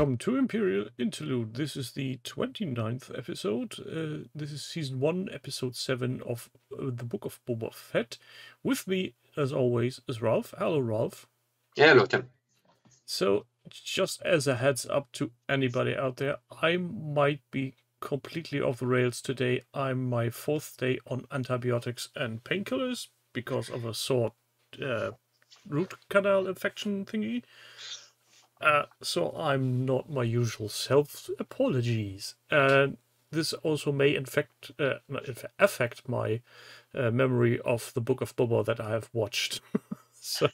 Welcome to Imperial Interlude. This is the 29th episode. This is Season 1, Episode 7 of the Book of Boba Fett. With me, as always, is Ralph. Hello, Ralph. Yeah, hello, Tim. So, just as a heads up to anybody out there, I might be completely off the rails today. I'm my 4th day on antibiotics and painkillers because of a sore root canal infection thingy. So I'm not my usual self. Apologies. This also may affect my memory of the Book of Boba that I have watched. So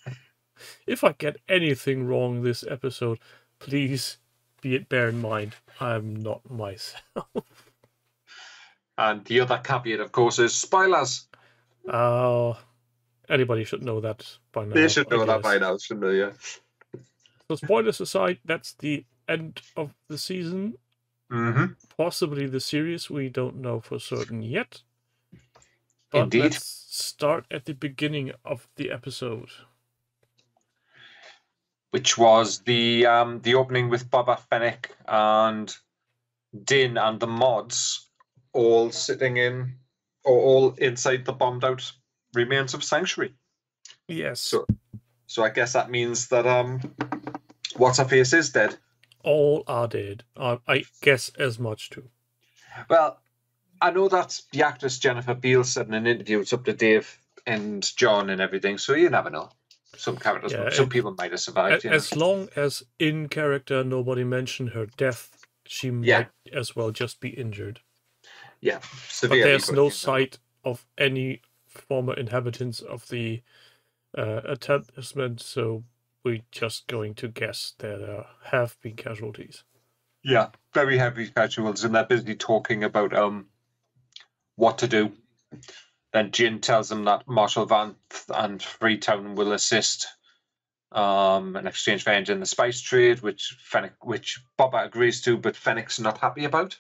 if I get anything wrong this episode, please bear in mind I'm not myself. And the other caveat, of course, is spoilers. Anybody should know that by now. They should know that by now, shouldn't they? Yeah. So spoilers aside, that's the end of the season. Mm-hmm. Possibly the series. We don't know for certain yet. But Indeed. let's start at the beginning of the episode. Which was the opening with Boba Fett and Din and the mods all sitting in, or all inside the bombed out remains of Sanctuary. Yes. So I guess that means that What's-Her-Face is dead. All are dead. I guess as much too. Well, I know that the actress Jennifer Beal said in an interview it's up to Dave and John and everything, so you never know. Some characters, some people might have survived. As long as in character nobody mentioned her death, she might as well just be injured. Yeah, severely. But there's no sight of any former inhabitants of the establishment, so we're just going to guess there have been casualties. Yeah, very heavy casualties, and they're busy talking about what to do. Then Jin tells them that Marshal Vanth and Freetown will assist in exchange for ending the spice trade, which Boba agrees to, but Fennec's not happy about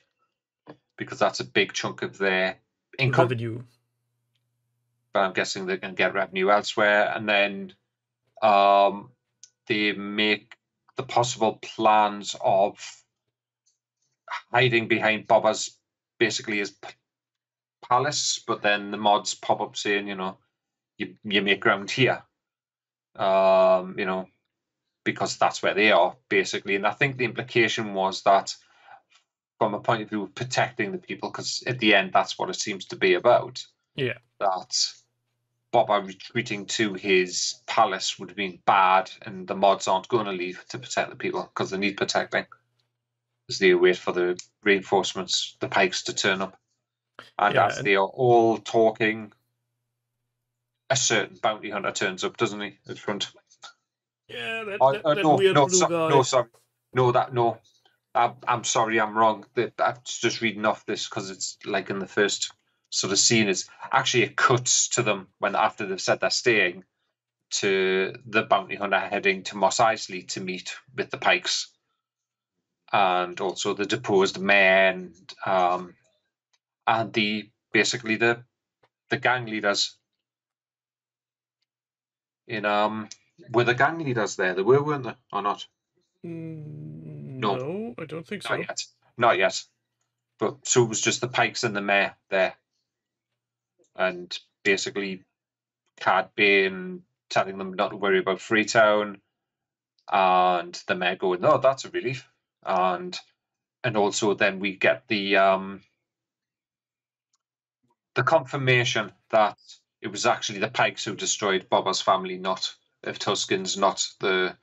because that's a big chunk of their income. Revenue. But I'm guessing they can get revenue elsewhere. And then they make the possible plans of hiding behind Boba's, basically his palace, but then the mods pop up saying, you make ground here, because that's where they are, basically. And I think the implication was that from a point of view of protecting the people, because at the end, that's what it seems to be about. Yeah. That Boba retreating to his palace would have been bad, and the mods aren't going to leave to protect the people because they need protecting, as they wait for the reinforcements, the pikes, to turn up. And as they are all talking, a certain bounty hunter turns up, doesn't he, at front? Yeah, that weird blue guy. I'm sorry, I'm wrong. I'm just reading off this because it's like in the first sort of scene is actually it cuts to them when after they've said they're staying to the bounty hunter heading to Mos Eisley to meet with the pikes and also the deposed men and the gang leaders in were the gang leaders there? They weren't they, or not? No, I don't think so. Not yet. But so it was just the pikes and the mayor there. And basically Cad Bane telling them not to worry about Freetown, and the mayor going, "No, that's a relief." And also then we get the confirmation that it was actually the pikes who destroyed Boba's family, not of Tuskens, not the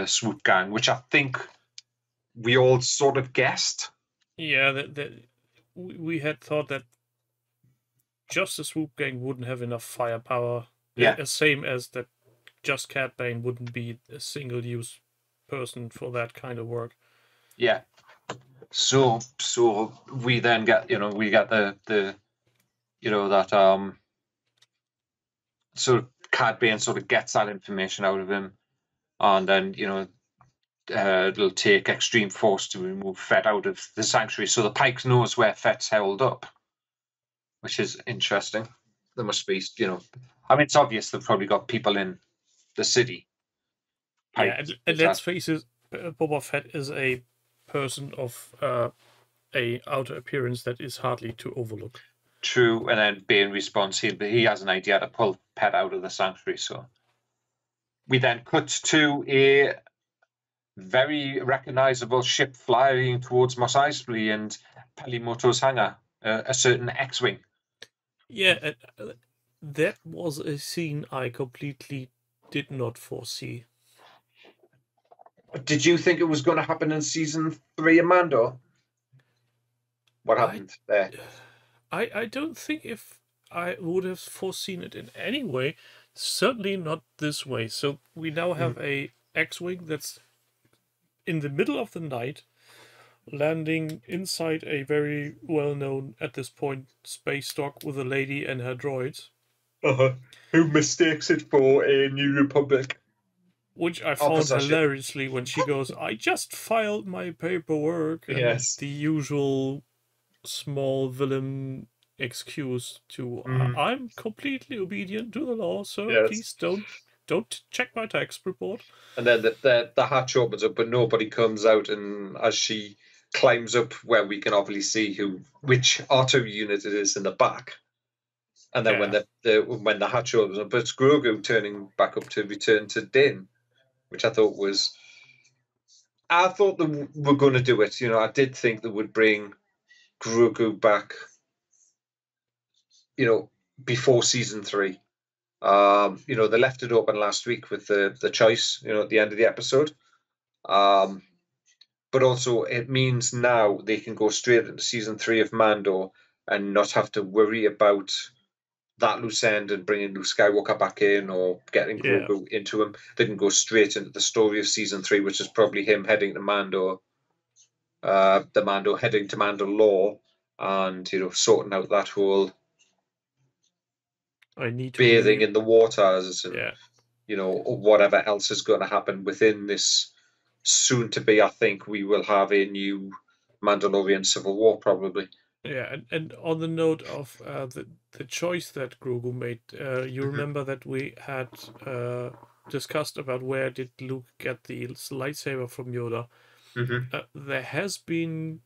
swoop gang, which I think we all sort of guessed. Yeah, we had thought that just the swoop gang wouldn't have enough firepower. Yeah, same as that just Cad Bane wouldn't be a single-use person for that kind of work. Yeah. So we then get that so Cad Bane sort of gets that information out of him, and then it'll take extreme force to remove Fett out of the sanctuary. So the Pikes knows where Fett's held up, which is interesting. There must be, it's obvious they've probably got people in the city. Yeah, and let's face it, Boba Fett is a person of a outer appearance that is hardly to overlook. True, and then being response, he has an idea to pull Pet out of the sanctuary. So we then cut to a very recognizable ship flying towards Mos Eisley and Pelimoto's hangar, a certain X-wing. Yeah, that was a scene I completely did not foresee. Did you think it was going to happen in season 3 of Mando? What happened there? I don't think if I would have foreseen it in any way, certainly not this way. So we now have a X-wing that's in the middle of the night, landing inside a very well-known at this point space dock with a lady and her droids. Who mistakes it for a New Republic? Which I found hilariously when she goes, "I just filed my paperwork." And yes. The usual small villain excuse to I'm completely obedient to the law, so please don't check my tax report. And then the hatch opens up, but nobody comes out. And as she climbs up, where we can obviously see which auto unit it is in the back. And then when the hatch opens up, it's Grogu turning back up to return to Din, which I thought they were going to do it. I did think they would bring Grogu back, before season 3. They left it open last week with the choice, at the end of the episode. But also it means now they can go straight into season 3 of Mando and not have to worry about that loose end and bringing Luke Skywalker back in or getting Grogu into him. They can go straight into the story of season 3, which is probably him heading to Mando, the Mando heading to Mandalore, and sorting out that whole bathing in the waters and whatever else is going to happen within this soon to be. I think we will have a new Mandalorian Civil War probably. Yeah, and on the note of the choice that Grogu made, you remember that we had discussed about where did Luke get the lightsaber from Yoda. There has been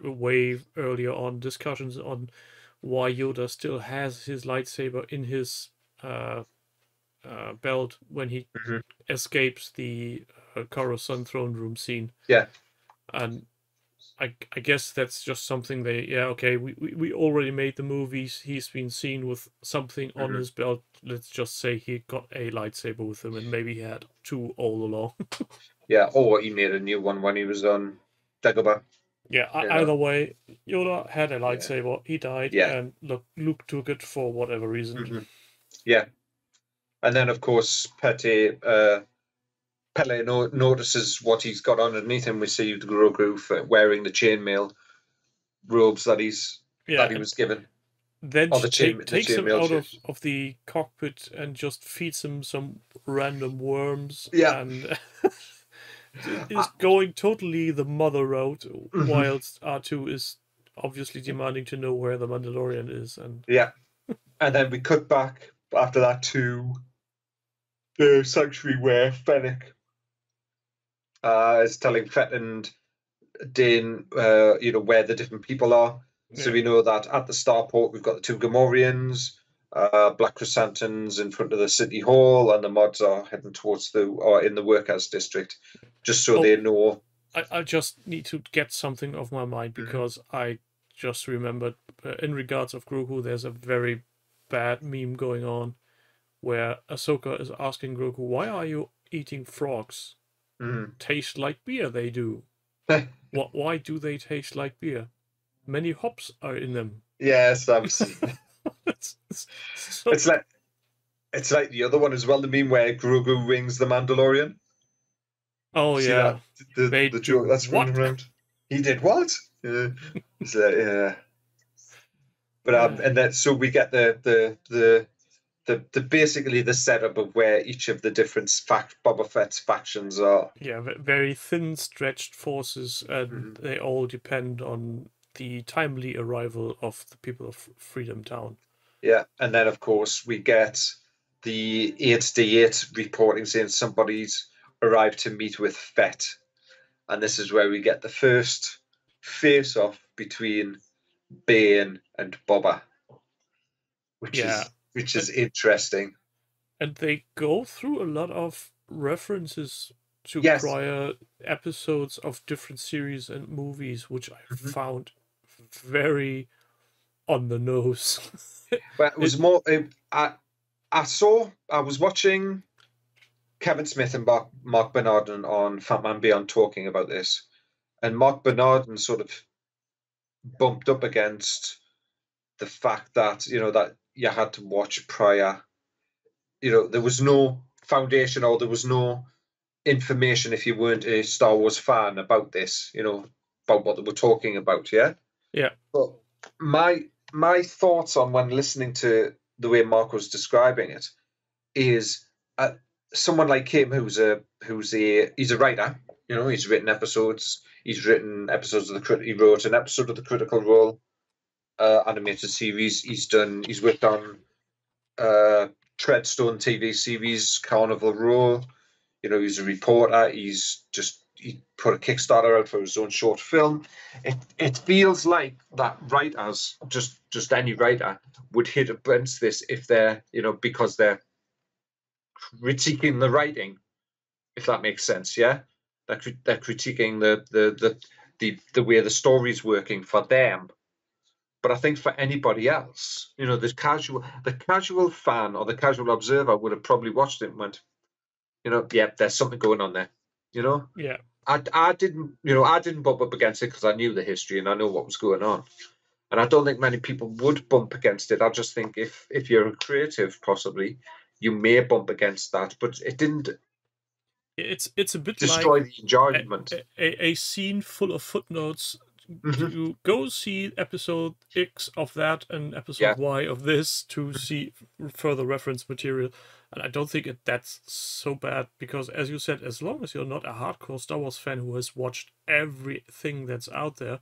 way earlier on discussions on why Yoda still has his lightsaber in his belt when he escapes the Coruscant throne room scene. Yeah. And I guess that's just something we already made the movies. He's been seen with something on his belt. Let's just say he got a lightsaber with him and maybe he had 2 all along. Yeah, or he made a new one when he was on Dagobah. Yeah, either way, Yoda had a lightsaber. He died, and Luke took it for whatever reason. Yeah, and then of course Pele notices what he's got underneath him. We see Grogu wearing the chainmail robes that he was given. Then she takes him out of the cockpit and just feeds him some random worms. Yeah. And is going totally the mother route, whilst R2 is obviously demanding to know where the Mandalorian is. And and then we cut back after that to the sanctuary where Fennec is telling Fett and Din, where the different people are. So we know that at the starport we've got the 2 Gamorreans, Black Chrysanthemums in front of the city hall, and the mods are heading towards in the workers district, just so they know. I just need to get something off my mind because I just remembered in regards of Grogu, there's a very bad meme going on where Ahsoka is asking Grogu, "Why are you eating frogs? Taste like beer, they do." Why do they taste like beer? Many hops are in them. Yes, I've seen it. It's like the other one as well, the meme where Grogu wings the Mandalorian. Oh, see yeah. The joke that's running around. He did what? Yeah. But and then so we get the basically the setup of where each of the different Boba Fett's factions are. Yeah, very thin stretched forces, and they all depend on the timely arrival of the people of Freedom Town. Yeah, and then of course we get the 8D8 reporting saying somebody's arrive to meet with Fett, and this is where we get the first face-off between Bane and Boba, which is interesting. And they go through a lot of references to Yes. prior episodes of different series and movies, which I found very on the nose. Well, it was more. I was watching Kevin Smith and Mark Bernardin on Fat Man Beyond talking about this, and Mark Bernardin sort of bumped up against the fact that that you had to watch prior. There was no foundation, or there was no information if you weren't a Star Wars fan about this. About what they were talking about. Yeah. Yeah. But my thoughts on when listening to the way Mark was describing it is someone like him he's a writer. He's written episodes. He wrote an episode of the Critical Role animated series. He's worked on Treadstone TV series, Carnival Row. He's a reporter. He put a Kickstarter out for his own short film. It feels like that writers, just any writer, would hit against this if they're, because they're critiquing the writing, if that makes sense. Yeah, they're critiquing the way the story's working for them. But I think for anybody else, the casual fan or the casual observer would have probably watched it and went, yeah, there's something going on there. Yeah. I didn't bump up against it because I knew the history and I know what was going on. And I don't think many people would bump against it. I just think if you're a creative, possibly, you may bump against that. But it didn't. It's a bit destroy like the enjoyment. A scene full of footnotes. Mm-hmm. You go see episode X of that and episode Y of this to see further reference material. And I don't think that's so bad because, as you said, as long as you're not a hardcore Star Wars fan who has watched everything that's out there,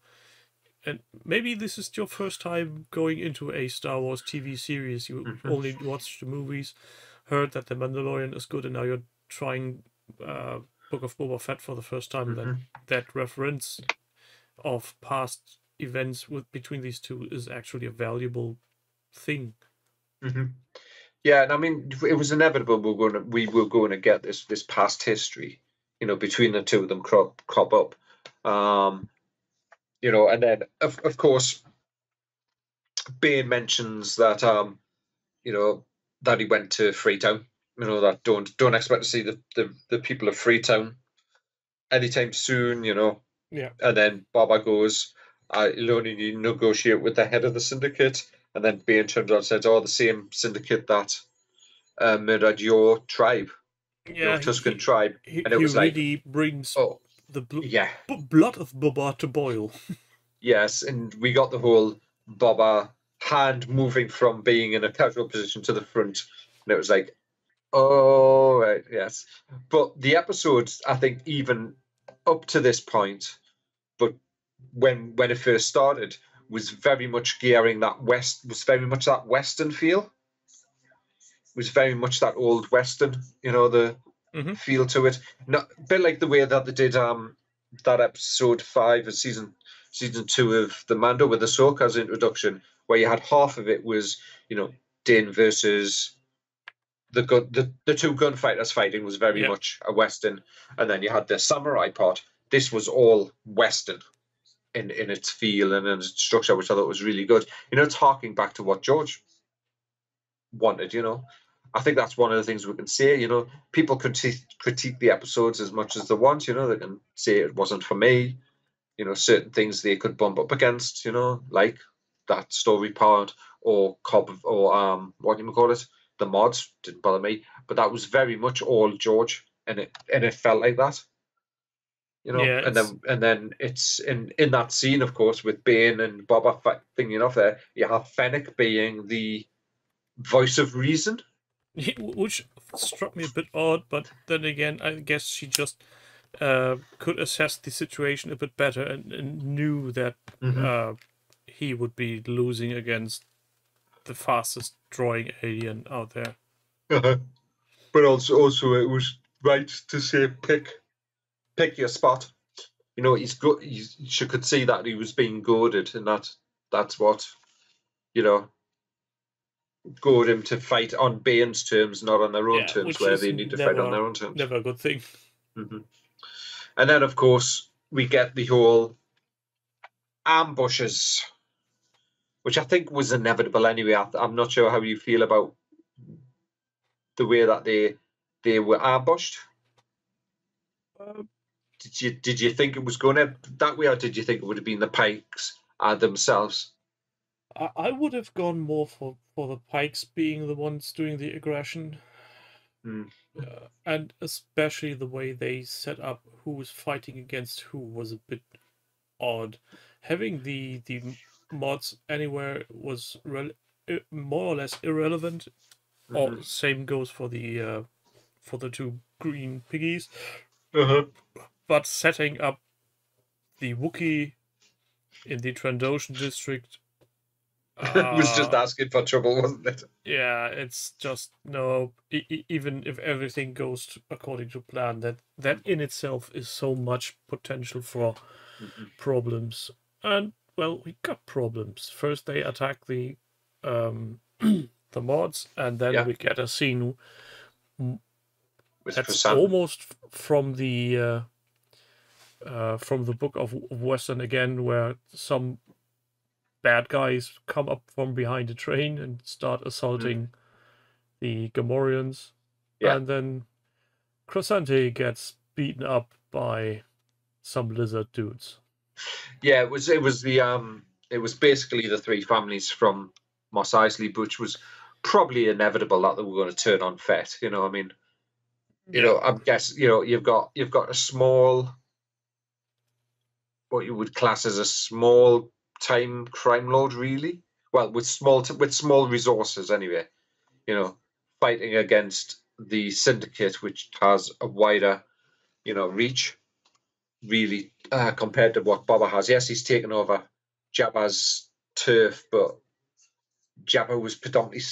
and maybe this is your first time going into a Star Wars TV series, you only watched the movies, heard that The Mandalorian is good, and now you're trying Book of Boba Fett for the first time, then that reference of past events between these two is actually a valuable thing. Yeah, and I mean, it was inevitable we were going to get this past history, between the two of them crop up, and then of course, Bane mentions that that he went to Freetown. That don't expect to see the people of Freetown anytime soon. Yeah. And then Boba goes, "You'll only need to negotiate with the head of the syndicate." And then Bane turns around and says, "Oh, the same syndicate that murdered your tribe, your Tuscan tribe." And it was really brings the blood of Boba to boil. Yes, and we got the whole Boba hand moving from being in a casual position to the front, and it was like, oh, right, yes. But the episodes, I think, even up to this point, but when it first started, was very much gearing that that Western feel. Was very much that old Western, the feel to it. A bit like the way that they did that episode 5 of season 2 of the Mando with Ahsoka's introduction, where you had half of it was, Din versus the two gunfighters fighting was very much a Western, and then you had the samurai part. This was all Western in its feel and in its structure, which I thought was really good. It's harking back to what George wanted. I think that's one of the things we can say. People critique the episodes as much as they want. They can say it wasn't for me. Certain things they could bump up against. Like that story part or what do you call it? The mods didn't bother me, but that was very much all George, and it felt like that. And then it's in that scene, of course, with Bane and Boba Fett thinking off there. You have Fennec being the voice of reason, which struck me a bit odd, but then again, I guess she just could assess the situation a bit better and knew that he would be losing against the fastest drawing alien out there. But also it was right to say pick your spot. You know, he's good. You could see that he was being goaded, and that's what, you know, goad him to fight on Bane's terms, not on their own terms, which where is they need to fight on their own terms. Never a good thing. Mm-hmm. And then, of course, we get the whole ambushes, which I think was inevitable anyway. I'm not sure how you feel about the way that they were ambushed. Did you think it was going to that way, or did you think it would have been the Pikes themselves? I would have gone more for the Pikes being the ones doing the aggression. And especially the way they set up who was fighting against who was a bit odd. Having the mods anywhere was more or less irrelevant. Or same goes for the two green piggies. But setting up the Wookiee in the Trandoshan district it was just asking for trouble, wasn't it? Yeah, it's just no. Even if everything goes according to plan, that in itself is so much potential for problems. And well, we got problems. First, they attack the the mods, and then we get a scene that's almost from the Book of Western again, where some bad guys come up from behind a train and start assaulting the Gamorreans. And then Crescente gets beaten up by some lizard dudes. Yeah, it was basically the three families from Mos Eisley, which was probably inevitable that they were going to turn on Fett. You know, I mean, you know, I guess, you know, you've got a small, what you would class as a small time crime lord, really. Well, with small resources anyway. You know, fighting against the Syndicate, which has a wider, you know, reach, really, compared to what Boba has. Yes, he's taken over Jabba's turf, but Jabba was predominantly,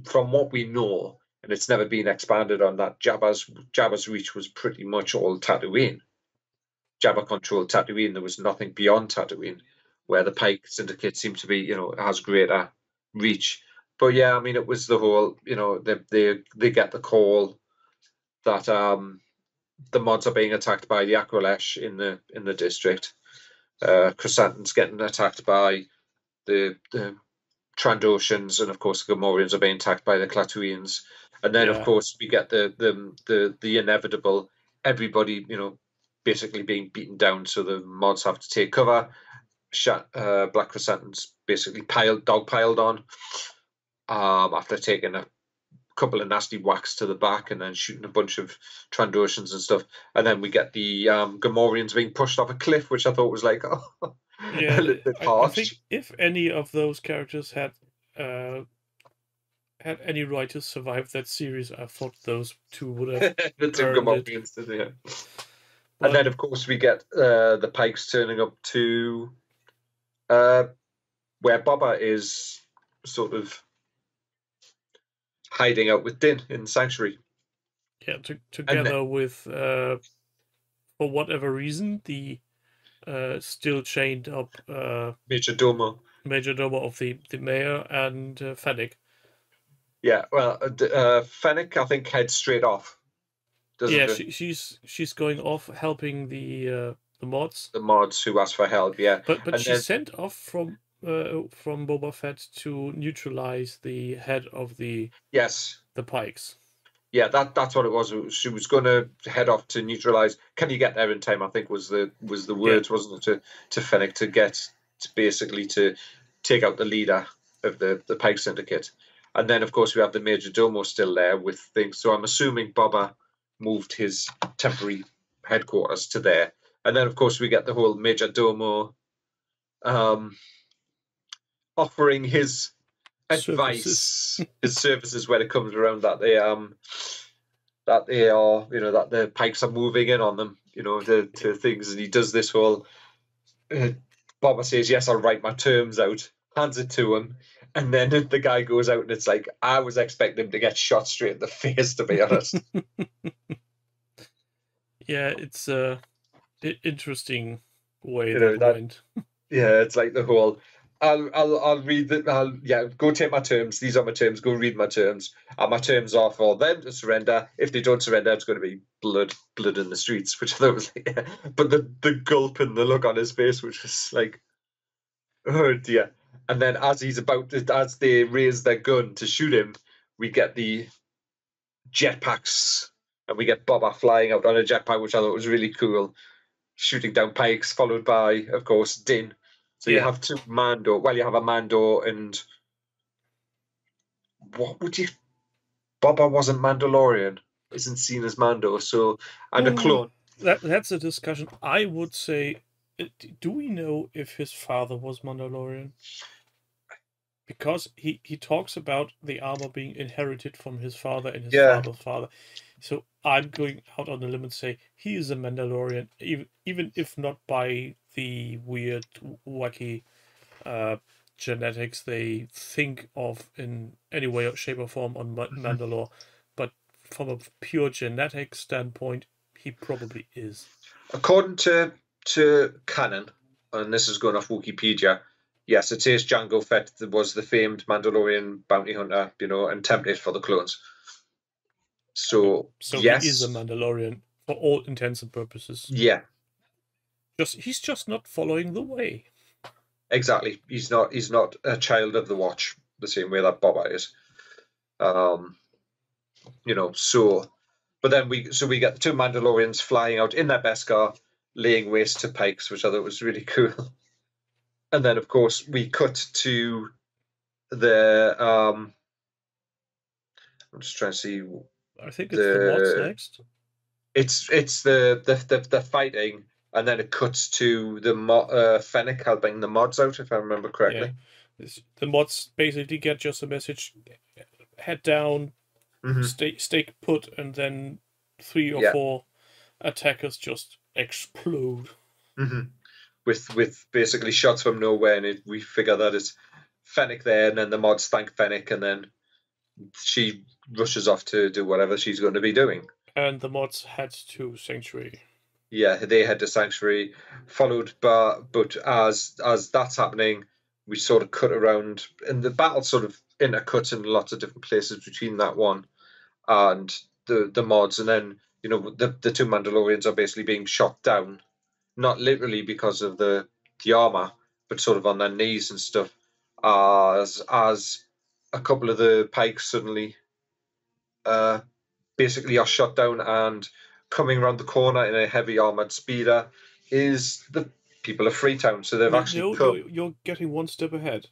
from what we know, and it's never been expanded on, that Jabba's reach was pretty much all Tatooine. Jabba controlled Tatooine. There was nothing beyond Tatooine, where the Pike Syndicate seemed to be, you know, has greater reach. But yeah, I mean, it was the whole, you know, they get the call that the mods are being attacked by the Aqualesh in the district. Crescenten's getting attacked by the Trandoshans, and of course the Gamorreans are being attacked by the Klatooinians. And then of course we get the inevitable, everybody, you know, basically being beaten down, so the mods have to take cover. Black Crescenten's basically dogpiled on after taking a couple of nasty whacks to the back and then shooting a bunch of Trandoshans and stuff. And then we get the Gamorreans being pushed off a cliff, which I thought was like a little bit harsh. I think if any of those characters had any right to survive that series, I thought those two would have the two Gamorreans did, yeah. And then of course we get the Pikes turning up to where Boba is sort of hiding out with Din in Sanctuary. Yeah, together with, for whatever reason, the still chained up Major Domo of the mayor and Fennec. Yeah, well, Fennec, I think, heads straight off. Yeah, she's going off helping the mods. The mods who ask for help, yeah. But she's sent off from Boba Fett to neutralize the head of the Pikes. Yeah, that's what it was. She was going to head off to neutralize. Can you get there in time? I think was the words, wasn't it, to Fennec, to get basically to take out the leader of the Pike Syndicate. And then of course we have the Major Domo still there with things. So I'm assuming Boba moved his temporary headquarters to there. And then of course we get the whole Major Domo offering his advice, his services when it comes around that they are, you know, that the Pikes are moving in on them, you know, to things. And he does this whole, Boba says, yes, I'll write my terms out, hands it to him. And then the guy goes out and it's like, I was expecting him to get shot straight in the face, to be honest. Yeah, it's a interesting way You that know that. went. Yeah, it's like the whole. I'll read the. Go take my terms. These are my terms. Go read my terms. And my terms are for them to surrender. If they don't surrender, it's going to be blood in the streets. Which I thought was like, yeah. But the gulp and the look on his face, which was like, oh dear. And then as they raise their gun to shoot him, we get the jetpacks, and we get Boba flying out on a jetpack, which I thought was really cool, shooting down pikes, followed by, of course, Din. So you Yeah. have two Mando. Well, you have a Mando and what would you? Boba wasn't Mandalorian. Isn't seen as Mando. So and a clone. That's a discussion. I would say, do we know if his father was Mandalorian? Because he talks about the armor being inherited from his father and his Yeah. father's father. So I'm going out on the limb and say he is a Mandalorian, even if not by the weird, wacky genetics they think of in any way, shape, or form on Mandalore. But from a pure genetic standpoint, he probably is. According to canon, and this is going off Wikipedia, yes, it says Jango Fett was the famed Mandalorian bounty hunter, and template for the clones. So yes, he is a Mandalorian for all intents and purposes. Yeah. He's just not following the way. Exactly. He's not a child of the Watch the same way that Boba is. So but then we get the two Mandalorians flying out in their Beskar, laying waste to pikes, which I thought was really cool. And then of course we cut to the I'm just trying to see. I think it's the mods next. It's the fighting, and then it cuts to the Fennec helping the mods out, if I remember correctly. Yeah. The mods basically get just a message: head down, stay put, and then 3 or 4 attackers just explode. With basically shots from nowhere, and we figure that it's Fennec there, and then the mods thank Fennec, and then she rushes off to do whatever she's going to be doing. And the mods head to Sanctuary. Yeah, they head to Sanctuary, followed by, but as that's happening, we sort of cut around, and the battle sort of intercuts in lots of different places between that one and the mods, and then the two Mandalorians are basically being shot down, not literally because of the armor, but sort of on their knees and stuff, as a couple of the pikes suddenly basically are shot down, and coming around the corner in a heavy armored speeder is the people of Freetown. So they've actually you're getting one step ahead.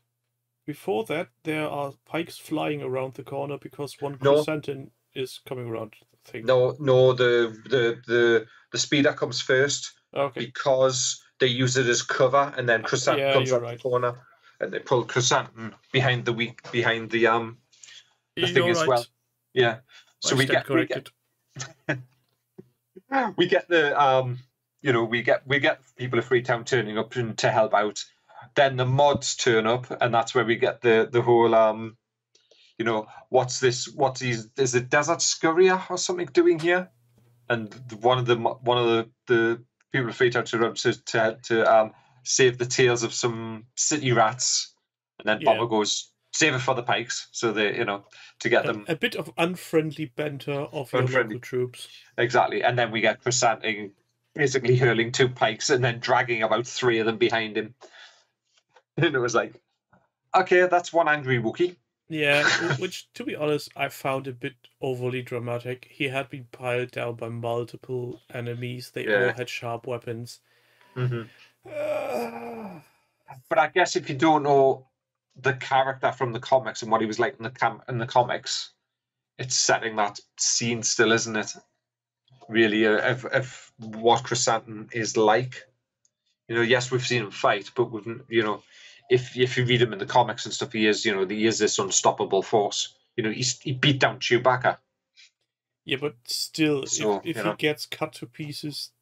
Before that, there are pikes flying around the corner because one Chrysanthemum is coming around. I think. No, the speeder comes first. Okay. Because they use it as cover, and then Chrysanthemum comes out the corner, and they pull Chrysanthemum behind the thing as well. Yeah. So we get the we get people of Freetown turning up to help out. Then the mods turn up, and that's where we get the whole what's this? Is it Desert Scurrier or something doing here? And one of the people of Freetown turn up to save the tails of some city rats, and then Boba goes, save it for the pikes, so they to get them a bit of unfriendly banter of your local troops. Exactly, and then we get Chrysanthemum basically hurling 2 pikes and then dragging about 3 of them behind him. And it was like, okay, that's one angry Wookiee. Yeah, which, to be honest, I found a bit overly dramatic. He had been piled down by multiple enemies. They all had sharp weapons. But I guess if you don't know the character from the comics and what he was like in the comics, it's setting that scene still, isn't it? Really, of what Chrysanthemum is like. Yes, we've seen him fight, but we've if you read him in the comics and stuff, he is this unstoppable force. He beat down Chewbacca. Yeah, but still, so, if he gets cut to pieces,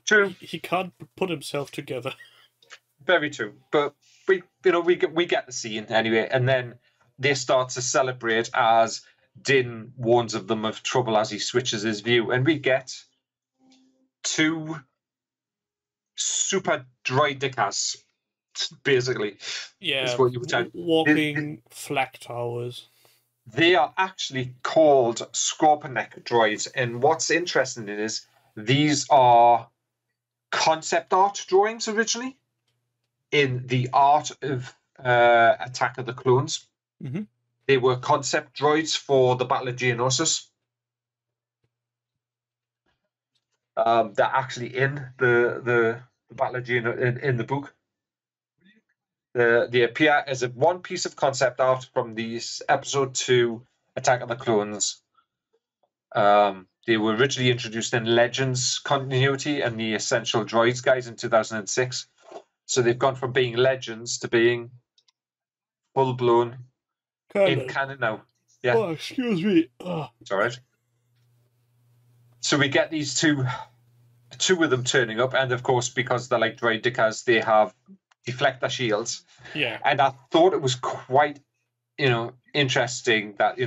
true, he can't put himself together. Very true, but we get the scene anyway, and then they start to celebrate as Din warns of them of trouble as he switches his view, and we get two super droidicas, basically. Yeah, is what you would say. walking flak towers. They are actually called Scorpionic droids, and what's interesting is these are concept art drawings originally in the art of Attack of the Clones. Mm-hmm. They were concept droids for the Battle of Geonosis. They're actually in the Battle of Geonosis in the book. They appear as one piece of concept art from the episode 2 Attack of the Clones. They were originally introduced in Legends continuity and the Essential Droids guys in 2006. So they've gone from being Legends to being full-blown in canon now. Yeah. Oh, excuse me. It's all right. So we get these two of them turning up, and of course, because they're like droidicas, they have deflector shields. Yeah. And I thought it was quite, interesting that,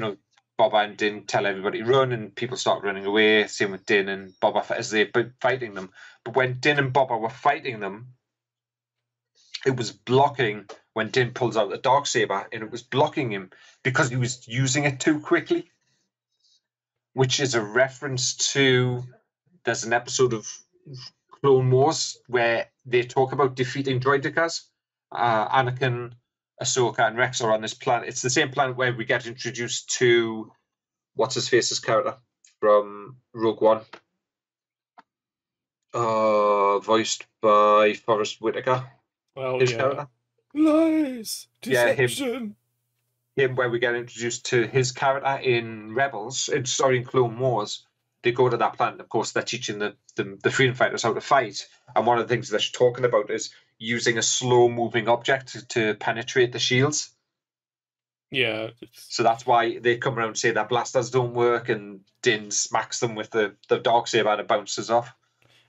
Boba and Din tell everybody run, and people start running away. Same with Din and Boba as they're fighting them. But when Din and Boba were fighting them, it was blocking when Din pulls out the Darksaber, and it was blocking him because he was using it too quickly, which is a reference to, there's an episode of Clone Wars where they talk about defeating droidicas. Anakin, Ahsoka, and Rex are on this planet. It's the same planet where we get introduced to what's-his-face's character from Rogue One, voiced by Forrest Whitaker. Well, his character. Lies, deception. Yeah, him where we get introduced to his character in Rebels, in Clone Wars. They go to that planet. Of course, they're teaching the freedom fighters how to fight. And one of the things they're talking about is using a slow-moving object to penetrate the shields. Yeah. So that's why they come around and say that blasters don't work, and Din smacks them with the Darksaber and it bounces off.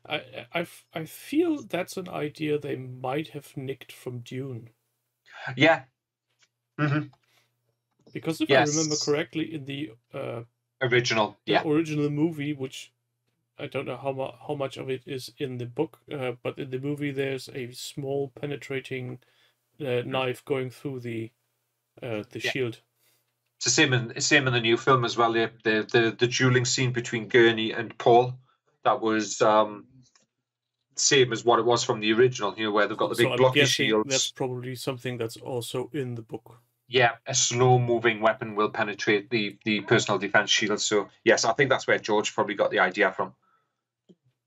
I feel that's an idea they might have nicked from Dune. Yeah. Mm-hmm. Because if I remember correctly, in the original movie, which I don't know how much of it is in the book, but in the movie there's a small penetrating knife going through the shield. It's the same in the new film as well. The dueling scene between Gurney and Paul, that was same as what it was from the original. Where they've got the big blocky shields. That's probably something that's also in the book. Yeah, a slow-moving weapon will penetrate the personal defense shield. So yes, I think that's where George probably got the idea from.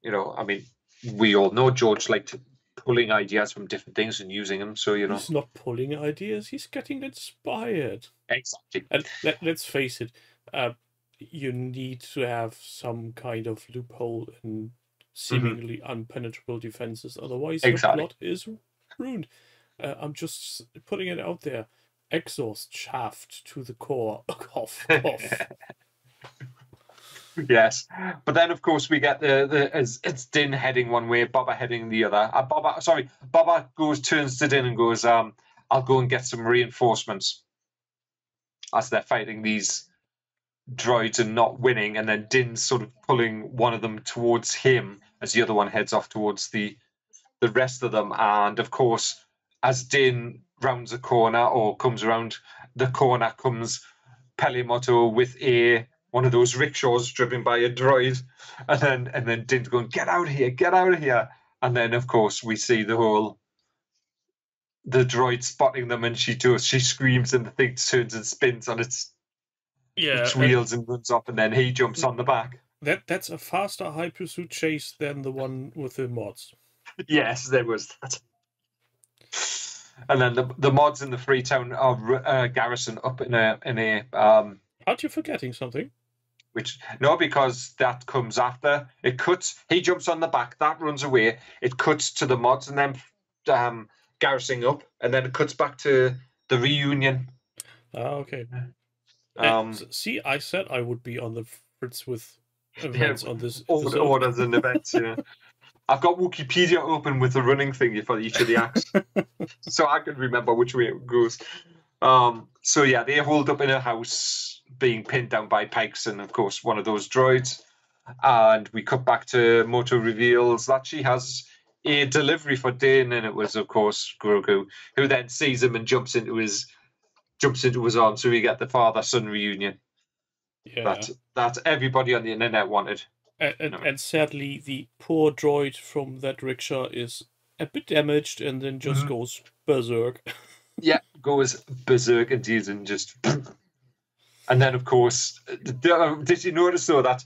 I mean, we all know George liked pulling ideas from different things and using them. So he's not pulling ideas; he's getting inspired. Exactly. And let's face it, you need to have some kind of loophole in seemingly unpenetrable defenses. Otherwise, the plot is ruined. I'm just putting it out there. Exhaust shaft to the core. Cough, cough. Yes, but then of course we get it's Din heading one way, Boba heading the other. Boba turns to Din and goes, "I'll go and get some reinforcements." As they're fighting these droids and not winning, and then Din's sort of pulling one of them towards him as the other one heads off towards the rest of them. And of course, as Din rounds a corner or comes around the corner, comes Pelimoto with one of those rickshaws driven by a droid, and then Din's going, get out of here. And then of course we see the droid spotting them, and she screams, and the thing turns and spins on its wheels and runs off, and then he jumps on the back. That's a faster high pursuit chase than the one with the mods. Yes, there was that. And then the mods in the Freetown are garrison up in a Aren't you forgetting something? Because that comes after. It cuts. He jumps on the back. That runs away. It cuts to the mods and then garrisoning up, and then it cuts back to the reunion. Okay. See, I said I would be on the fritz with events on this episode. Orders and events. Yeah. I've got Wikipedia open with the running thing for each of the acts, so I can remember which way it goes. So yeah, they hold up in a house, being pinned down by pikes, and of course one of those droids. And we cut back to Moto reveals that she has a delivery for Din, and it was, of course, Grogu, who then sees him and jumps into his arms. So we get the father-son reunion Yeah. that everybody on the internet wanted. And sadly, the poor droid from that rickshaw is a bit damaged and then just goes berserk. Yeah, goes berserk indeed, and just. And then, of course, did you notice though that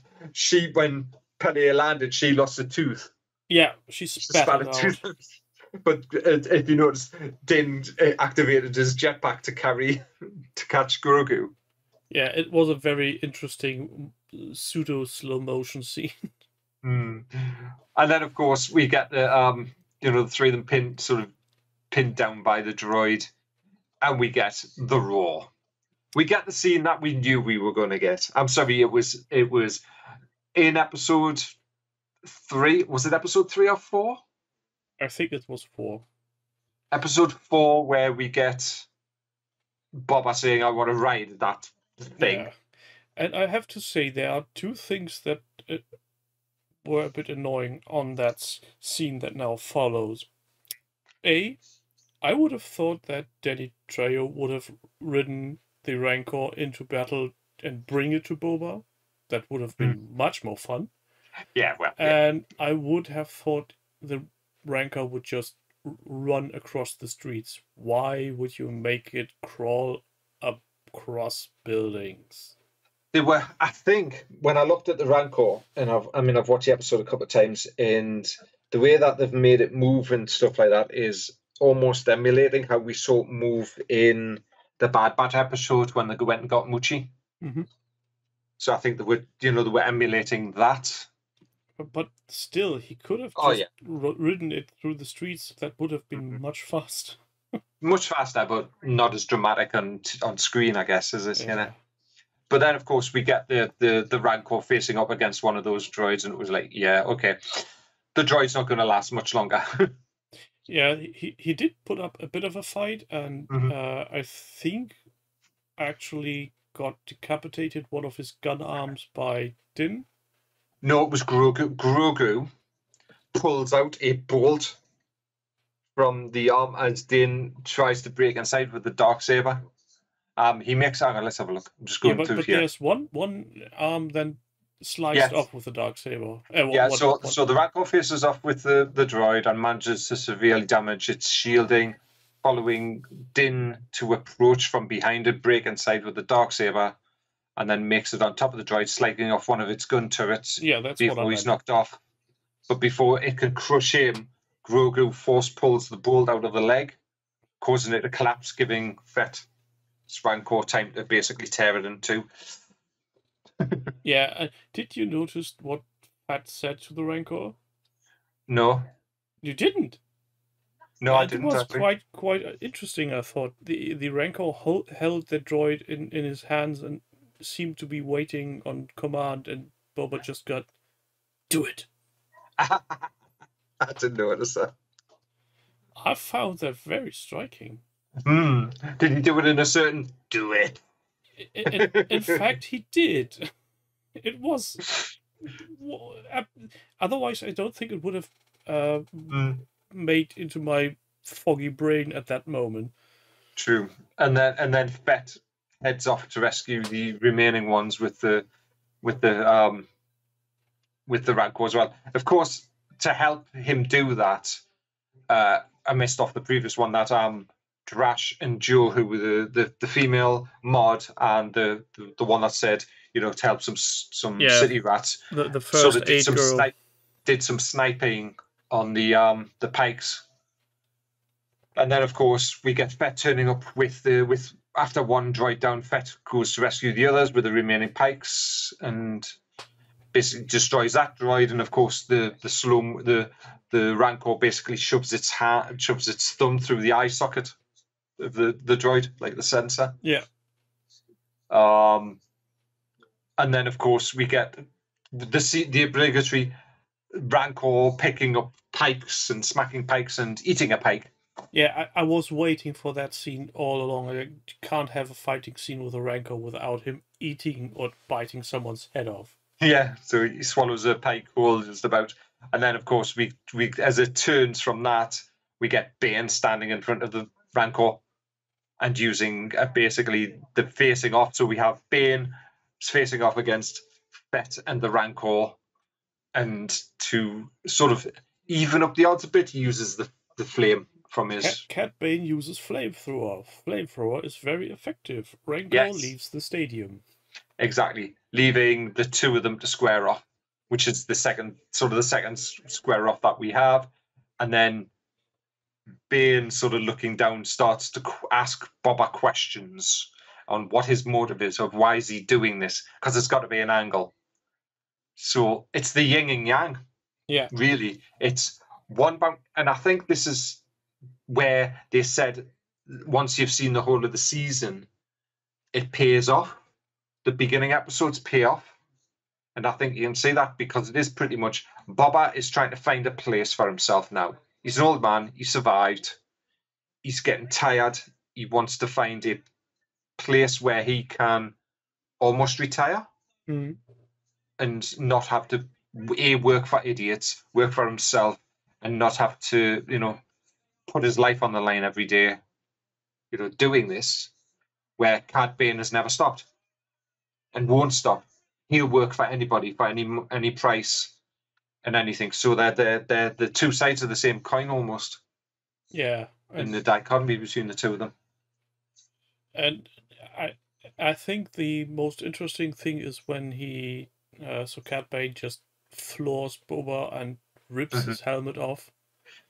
when Penny landed, she lost a tooth? Yeah, she spat it out. But if you notice, Din activated his jetpack to catch Grogu. Yeah, it was a very interesting pseudo slow motion scene. And then, of course, we get the the three of them pinned down by the droid, and we get the roar. We get the scene that we knew we were going to get. I'm sorry, it was in episode 3. Was it episode 3 or 4? I think it was 4. Episode 4, where we get Boba saying, "I want to ride that thing." Yeah. And I have to say, there are two things that were a bit annoying on that scene that now follows. I would have thought that Danny Trejo would have ridden the Rancor into battle and bring it to Boba. That would have been much more fun. Yeah, well. And I would have thought the Rancor would just run across the streets. Why would you make it crawl across buildings? They were, I think, when I looked at the Rancor, and I've watched the episode a couple of times, and the way that they've made it move and stuff like that is almost emulating how we saw it move in the Bad Batch episode when they went and got Muchi. So I think they were emulating that. But still, he could have just ridden it through the streets. That would have been much faster. Much faster, but not as dramatic on screen, I guess, as it, But then, of course, we get the Rancor facing up against one of those droids, and it was like, yeah, okay, the droid's not going to last much longer. Yeah, he did put up a bit of a fight, and I think actually got decapitated one of his gun arms by Din. No, it was Grogu. Grogu pulls out a bolt from the arm as Din tries to break inside with the Darksaber. He makes. Hang on, let's have a look. I'm just going through here. There's one arm then sliced off with the Darksaber. So the Rancor faces off with the droid and manages to severely damage its shielding, following Din to approach from behind it, break inside with the Darksaber, and then makes it on top of the droid, slicing off one of its gun turrets. Yeah, that's before he's knocked off. But before it can crush him, Grogu force pulls the bolt out of the leg, causing it to collapse, giving Fett Rancor time to basically tear it in two. Yeah, did you notice what Fett said to the Rancor? No. You didn't? No, I didn't. It was quite interesting, I thought. The Rancor held the droid in his hands and seemed to be waiting on command, and Boba just got, "Do it." I didn't notice that. I found that very striking. Did he do it in a certain do it? In fact, he did. It was. Otherwise, I don't think it would have made into my foggy brain at that moment. True, and then Fett heads off to rescue the remaining ones with the Rancor as well. Of course, to help him do that, I missed off the previous one that Drash and Joe, who were the female mod and the one that said, to help some city rats. The first aid girl did some sniping on the pikes, and then of course we get Fett turning up with after one droid down. Fett goes to rescue the others with the remaining pikes and basically destroys that droid. And of course the Rancor basically shoves its thumb through the eye socket of the droid, like the sensor. Yeah. And then of course we get the obligatory Rancor picking up pikes and smacking pikes and eating a pike. Yeah, I was waiting for that scene all along. I can't have a fighting scene with a Rancor without him eating or biting someone's head off. Yeah, so he swallows a pike whole just about, and then of course we as it turns from that, we get Bane standing in front of the Rancor and using basically the facing off. So we have Bane facing off against Fett and the Rancor, and to sort of even up the odds a bit, he uses the flame from his. Cat Bane uses flamethrower. Flamethrower is very effective. Rancor Yes, leaves the stadium. exactly, leaving the two of them to square off, which is the second square off that we have, and then Bane, sort of looking down, starts to ask Boba questions on what his motive is, of why is he doing this, because there's got to be an angle. So it's the yin and yang. Yeah. Really, it's one bound, and I think this is where they said once you've seen the whole of the season, it pays off. The beginning episodes pay off, and I think you can see that because it is pretty much Boba is trying to find a place for himself now. He's an old man. He survived. He's getting tired. He wants to find a place where he can almost retire and not have to work for idiots, work for himself, and not have to, put his life on the line every day, doing this, where Cad Bane has never stopped and won't stop. He'll work for anybody for any price and anything. So they're the two sides of the same coin almost. Yeah. And the dichotomy between the two of them. And I think the most interesting thing is when so Cad Bane just floors Boba and rips his helmet off.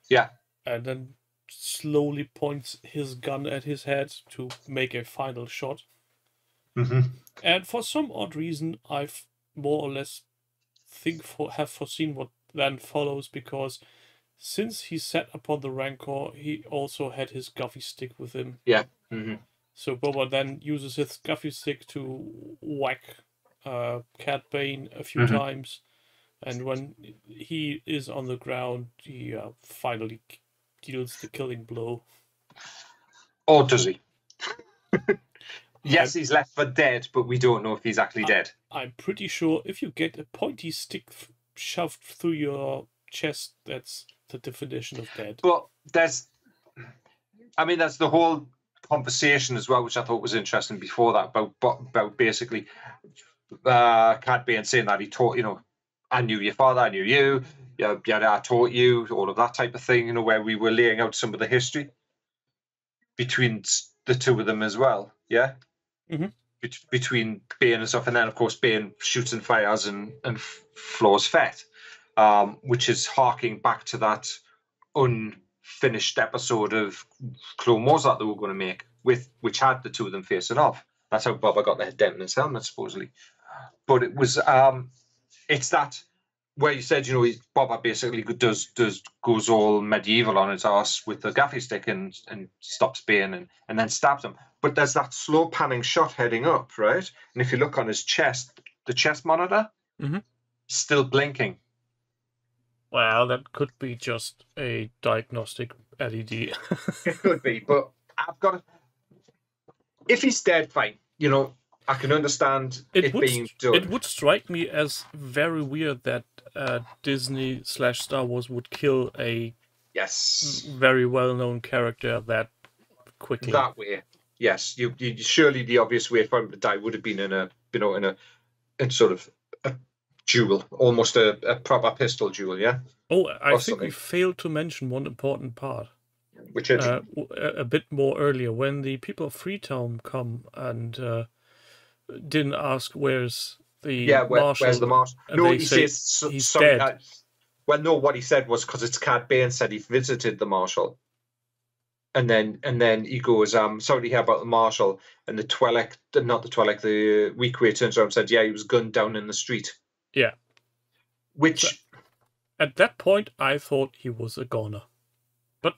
Yeah. And then slowly points his gun at his head to make a final shot. And for some odd reason, I've more or less have foreseen what then follows, because since he set upon the Rancor, he also had his Guffy stick with him. Yeah. So Boba then uses his Guffy stick to whack Cad Bane a few times, and when he is on the ground, he finally deals the killing blow. Or does he? Yes, he's left for dead, but we don't know if he's actually dead. I'm pretty sure if you get a pointy stick shoved through your chest, that's the definition of dead. But there's the whole conversation as well, which I thought was interesting before that, about basically Cad Bane saying that he taught, I knew your father, I knew you, I taught you, all of that type of thing, where we were laying out some of the history between the two of them as well, yeah? Between Bane and stuff, and then of course Bane shoots and fires and floors Fett, which is harking back to that unfinished episode of Clone Wars that they were going to make, which had the two of them facing off. That's how Boba got the dent in his helmet, supposedly. But it was it's that where you said, Boba basically goes all medieval on his arse with the gaffy stick and stops Bane and then stabs him. But there's that slow panning shot heading up, right? And if you look on his chest, the chest monitor, still blinking. Well, that could be just a diagnostic LED. It could be, but I've got to... If he's dead, fine. I can understand it being done. It would strike me as very weird that Disney/Star Wars would kill a very well-known character that quickly. That way, yes. You surely the obvious way for him to die would have been in sort of a duel, almost a proper pistol duel, yeah. Oh, I think we failed to mention one important part. Which is a bit more earlier, when the people of Freetown come and didn't ask where's the marshal. Where's the marshal? No, he says he's sorry, dead. No, what he said was because it's Cad Bane said he visited the marshal, and then he goes, sorry to hear about the marshal, and the Weequay turns around and said, yeah, he was gunned down in the street. Yeah. Which so, at that point I thought he was a goner. But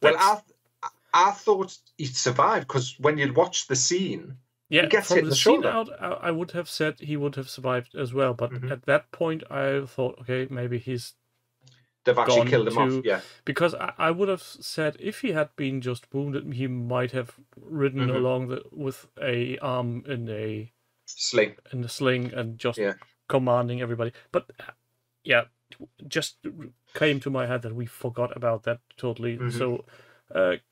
I thought he'd survived, because when you'd watch the scene, yeah, he gets from hit in the shoulder. Scene out, I would have said he would have survived as well. But at that point, I thought, okay, maybe they've actually killed him off. Yeah, because I would have said if he had been just wounded, he might have ridden along with a arm in a sling, and just commanding everybody. But yeah, just came to my head that we forgot about that totally. Mhm. So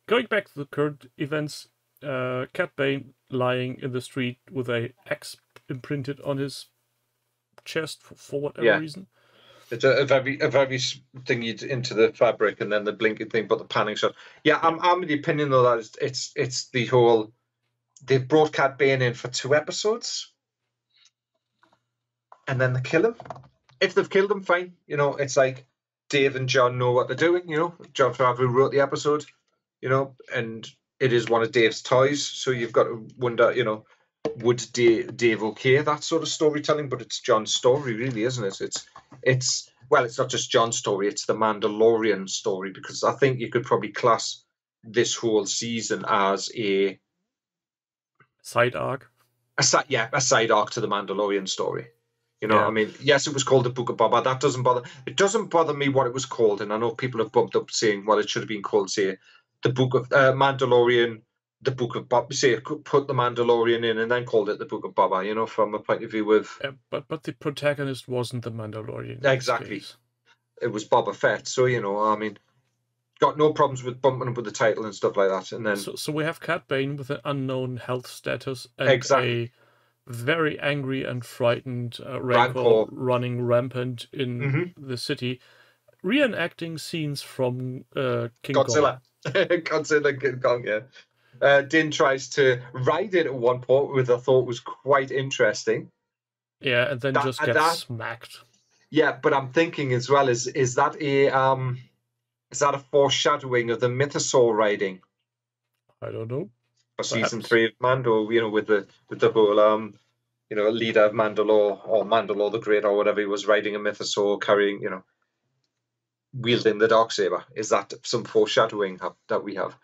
going back to the current events, Cat Bane lying in the street with a X imprinted on his chest for whatever reason. It's a very thing into the fabric, and then the blinking thing, but the panning shot. Yeah, I'm of the opinion though that it's the whole. They've brought Cat Bane in for 2 episodes, and then they kill him. If they've killed him, fine. You know, it's like Dave and John know what they're doing. You know, John Favreau wrote the episode. You know, and it is one of Dave's toys, so you've got to wonder. You know, would Dave okay that sort of storytelling? But it's John's story, really, isn't it? It's not just John's story; it's the Mandalorian story, because I think you could probably class this whole season as a side arc. A side arc to the Mandalorian story. You know, I mean, yes, it was called the Book of Boba. That doesn't bother. It doesn't bother me what it was called, and I know people have bumped up saying, well, it should have been called, say, the Book of Mandalorian, the Book of Boba. Say, put the Mandalorian in, and then called it the Book of Boba. You know, from a point of view of. But the protagonist wasn't the Mandalorian. Exactly. It was Boba Fett. So you know, I mean, got no problems with bumping up with the title and stuff like that. And then so we have Cat Bane with an unknown health status and a very angry and frightened Rancor running rampant in the city, reenacting scenes from King Godzilla. Kong. Godzilla, King Kong, yeah. Din tries to ride it at one point, which I thought was quite interesting. Yeah, and then just gets smacked. Yeah, but I'm thinking as well, is that a foreshadowing of the Mythosaur riding? I don't know. For season 3 of Mando, you know, with the whole you know, leader of Mandalore, or Mandalore the Great, or whatever, he was riding a Mythosaur, carrying, you know, wielding the Darksaber. Is that some foreshadowing that we have?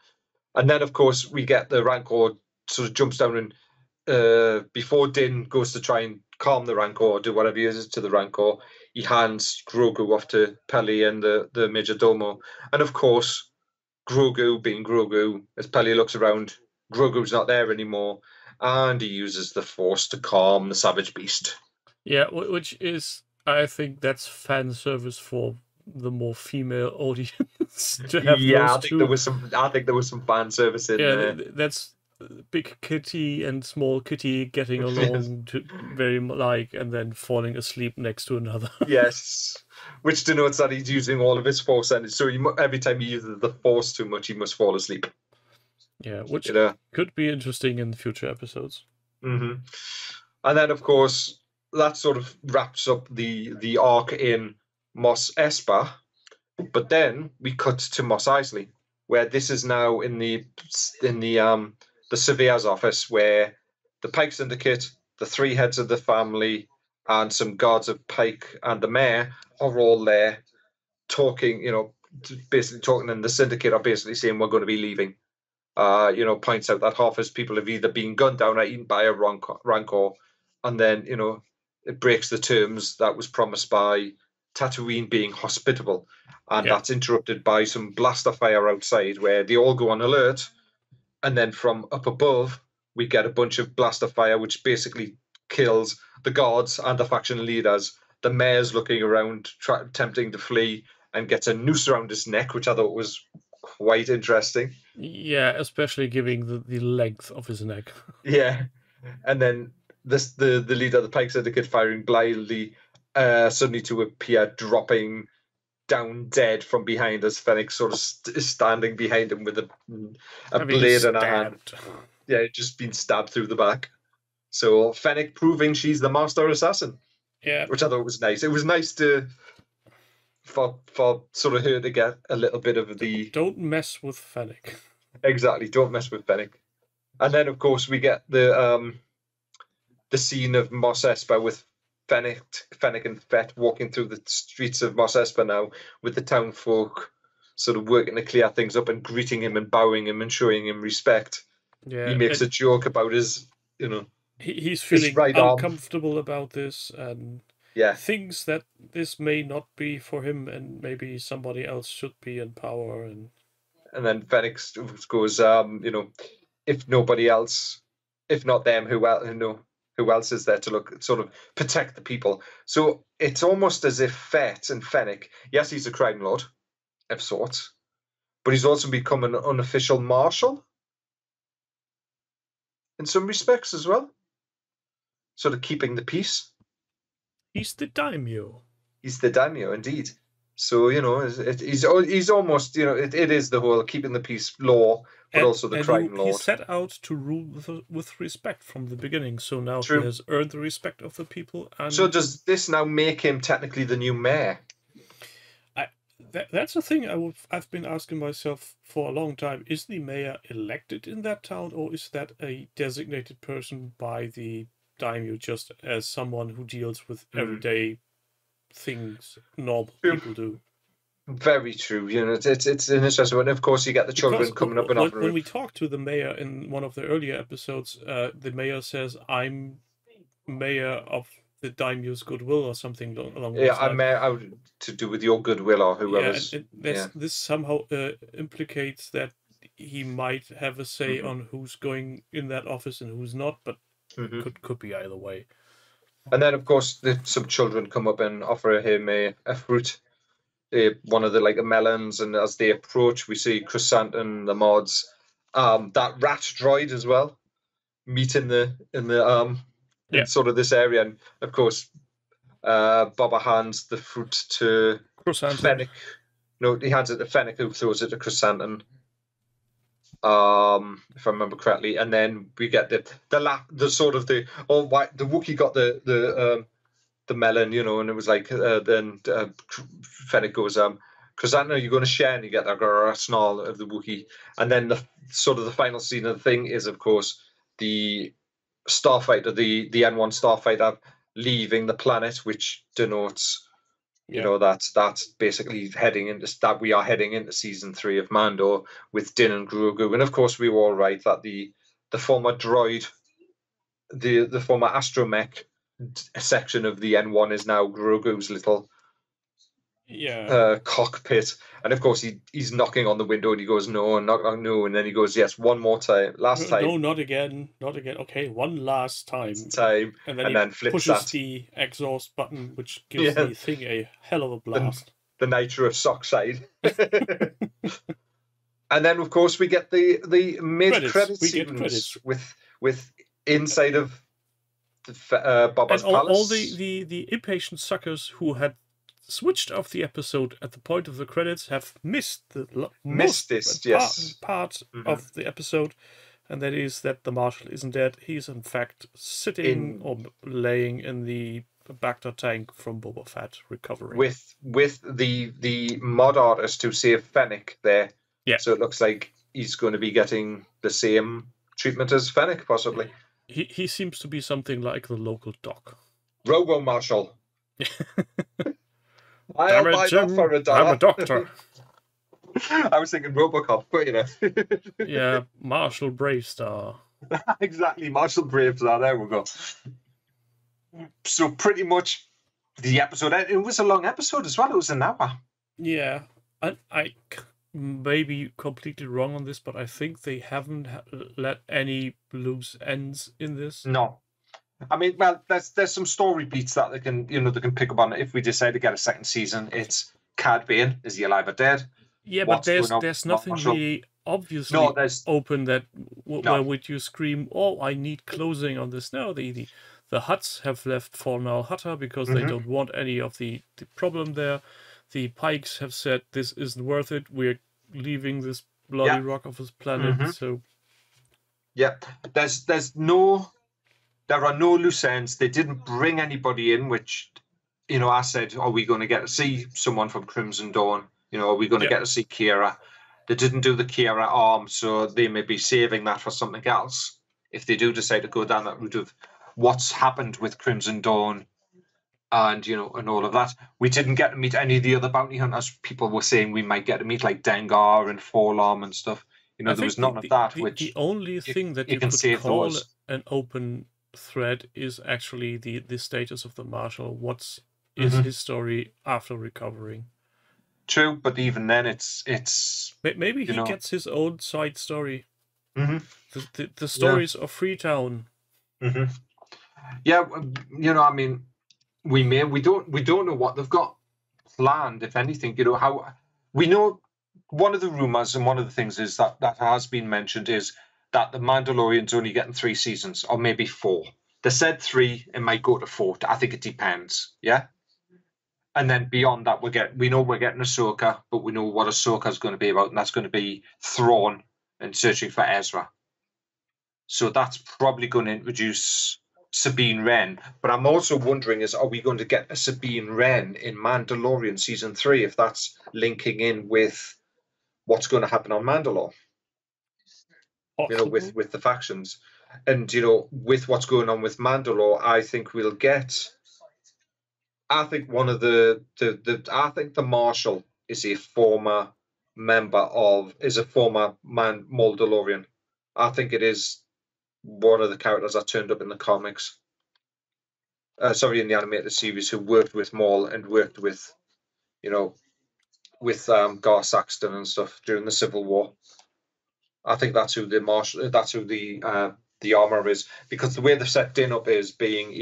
And then, of course, we get the Rancor sort of jumps down and before Din goes to try and calm the Rancor, or do whatever he is to the Rancor, he hands Grogu off to Peli and the Major Domo. And of course, Grogu being Grogu, as Peli looks around, Grogu's not there anymore, and he uses the Force to calm the savage beast. Yeah, which is, I think that's fan service for the more female audience to have those I think there was some fan service in there. That's big kitty and small kitty getting along to very and then falling asleep next to another. Yes, which denotes that he's using all of his Force energy. So every time he uses the Force too much, he must fall asleep. Yeah, which could be interesting in future episodes. And then, of course, that sort of wraps up the arc in Mos Espa. But then we cut to Mos Eisley, where this is now in the surveyor's office, where the Pike Syndicate, the 3 heads of the family, and some guards of Pike and the mayor are all there talking, you know, basically talking, and the Syndicate are basically saying, we're going to be leaving. You know, points out that half his people have either been gunned down or eaten by a Rancor, and then, you know, it breaks the terms that was promised by Tatooine being hospitable, and that's interrupted by some blaster fire outside, where they all go on alert, and then from up above we get a bunch of blaster fire, which basically kills the guards and the faction leaders. The mayor's looking around, attempting to flee, and gets a noose around his neck, which I thought was quite interesting. Yeah, especially given the length of his neck. Yeah, and then the leader of the Pike Syndicate firing blindly, suddenly to appear, dropping down dead from behind as Fennec sort of is standing behind him with a blade in her hand. Yeah, just been stabbed through the back. So Fennec proving she's the master assassin. Yeah, which I thought was nice. It was nice for sort of her to get a little bit of the. Don't mess with Fennec. Exactly, don't mess with Fennec. And then, of course, we get the scene of Mos Espa with Fennec and Fett walking through the streets of Mos Espa now, with the town folk sort of working to clear things up and greeting him and bowing him and showing him respect. Yeah, he makes a joke about his, you know, he's feeling uncomfortable about this and thinks that this may not be for him and maybe somebody else should be in power. And then Fennec goes, you know, if nobody else, if not them, who who else is there to sort of protect the people? So it's almost as if Fett and Fennec, yes, he's a crime lord of sorts, but he's also become an unofficial marshal in some respects as well, sort of keeping the peace. He's the daimyo. He's the daimyo, indeed. So, he's almost, it is the whole keeping the peace law, but also the crime lord. He set out to rule with respect from the beginning, so now he has earned the respect of the people. And so does this now make him technically the new mayor? That's a thing I've been asking myself for a long time. Is the mayor elected in that town, or is that a designated person by the daimyo just as someone who deals with everyday things normal people do? Very true. It's an interesting one. Of course, you get the children coming up and when we talk to the mayor in one of the earlier episodes, the mayor says, "I'm mayor of the daimyo's goodwill," or something along those lines. Yeah, I'm mayor to do with your goodwill or whoever's. This somehow implicates that he might have a say on who's going in that office and who's not, but could be either way. And then, of course, some children come up and offer him a fruit, one of the melons, and as they approach, we see Chrysanthemum, the mods, that rat droid as well, meet in sort of this area, and of course, Boba hands the fruit to Fennec. No, he hands it to Fennec, who throws it to Chrysanthemum. If I remember correctly, and then we get the Wookiee got the melon, and it was like then Fennec goes, Chrysanthemum, are you going to share? And you get that snarl of the Wookiee, and then the final scene of the thing is, of course, the starfighter, the N1 starfighter, leaving the planet, which denotes. That's basically we are heading into season 3 of Mando with Din and Grogu, and of course we were all right that the former droid, the former astromech section of the N1 is now Grogu's little cockpit, and of course he's knocking on the window and he goes no, and knock no, and then he goes yes, one more time, last time. No, not again. Okay, one last time. And then he pushes the exhaust button, which gives the thing a hell of a blast. The nitrous oxide. And then of course we get the mid-credit sequence with inside of Boba's palace. All the impatient suckers who had switched off the episode at the point of the credits have missed the part of the episode, and that is that the Marshal isn't dead. He's in fact sitting or laying in the Bacta tank from Boba Fett, recovering. With the mod artist who saved Fennec there. Yeah. So it looks like he's going to be getting the same treatment as Fennec, possibly. He seems to be something like the local doc. Robo Marshal. I'm a doctor. I was thinking Robocop, but Yeah, Marshal Bravestar. Exactly, Marshal Bravestar. There we go. So pretty much the episode. It was a long episode as well. It was an hour. Yeah, I may be completely wrong on this, but I think they haven't let any loose ends in this. No. I mean, well, there's some story beats that they can pick up on if we decide to get a second season. It's Cad Bane, is he alive or dead? Yeah, but there's nothing really obviously open that where would you scream, "Oh, I need closing on this." No, the Hutts have left for Nal Hutta because they don't want any of the problem there. The Pikes have said this isn't worth it. We're leaving this bloody rock off his planet. So there are no loose ends. They didn't bring anybody in, which, I said, are we going to get to see someone from Crimson Dawn? Are we going to get to see Kira? They didn't do the Kira arm, so they may be saving that for something else. If they do decide to go down that route of what's happened with Crimson Dawn and, and all of that. We didn't get to meet any of the other bounty hunters. People were saying we might get to meet like Dengar and Forlorn and stuff. There was none of that. The only thing that you could call an open thread is actually the status of the Marshal. What's is his story after recovering? True, but even then, it's maybe he gets his own side story. The stories of Freetown. Yeah, I mean, we don't know what they've got planned, if anything. How we know one of the rumors and one of the things is that has been mentioned is that the Mandalorian's only getting 3 seasons or maybe 4. They said 3, it might go to 4. I think it depends. Yeah. And then beyond that, we know we're getting Ahsoka, but we know what Ahsoka's going to be about, and that's going to be Thrawn and searching for Ezra. So that's probably going to introduce Sabine Wren. But I'm also wondering are we going to get a Sabine Wren in Mandalorian season 3 if that's linking in with what's going to happen on Mandalore? With the factions. And, with what's going on with Mandalore, I think we'll get... I think one of I think the Marshal is a former Mandalorian. I think it is one of the characters that turned up in the comics. In the animated series, who worked with Maul and worked with, Gar Saxton and stuff during the Civil War. I think that's who the Marshal. That's who the armor is, because the way they've set Din up is being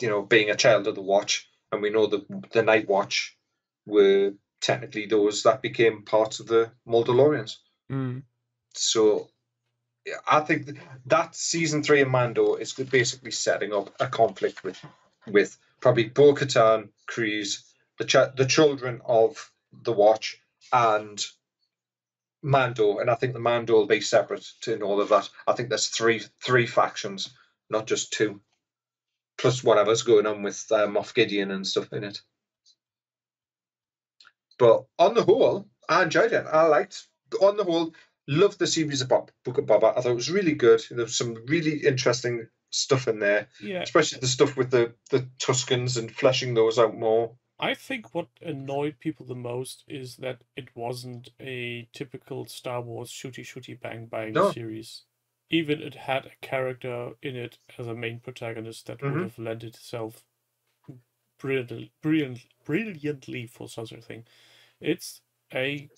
a child of the Watch, and we know the Night Watch were technically those that became parts of the Mandalorians. So I think that season 3 of Mando is basically setting up a conflict with probably Bo-Katan, Kryze, the children of the Watch, and Mando. And I think the Mando will be separate in all of that. I think there's three factions, not just 2. Plus whatever's going on with Moff Gideon and stuff in it. But on the whole, I enjoyed it. On the whole, loved the series about Book of Boba. I thought it was really good. There was some really interesting stuff in there. Yeah. Especially the stuff with the Tuskens and fleshing those out more. I think what annoyed people the most is that it wasn't a typical Star Wars shooty bang bang series. Even it had a character in it as a main protagonist that would have lent itself brilliantly for such a thing. It's I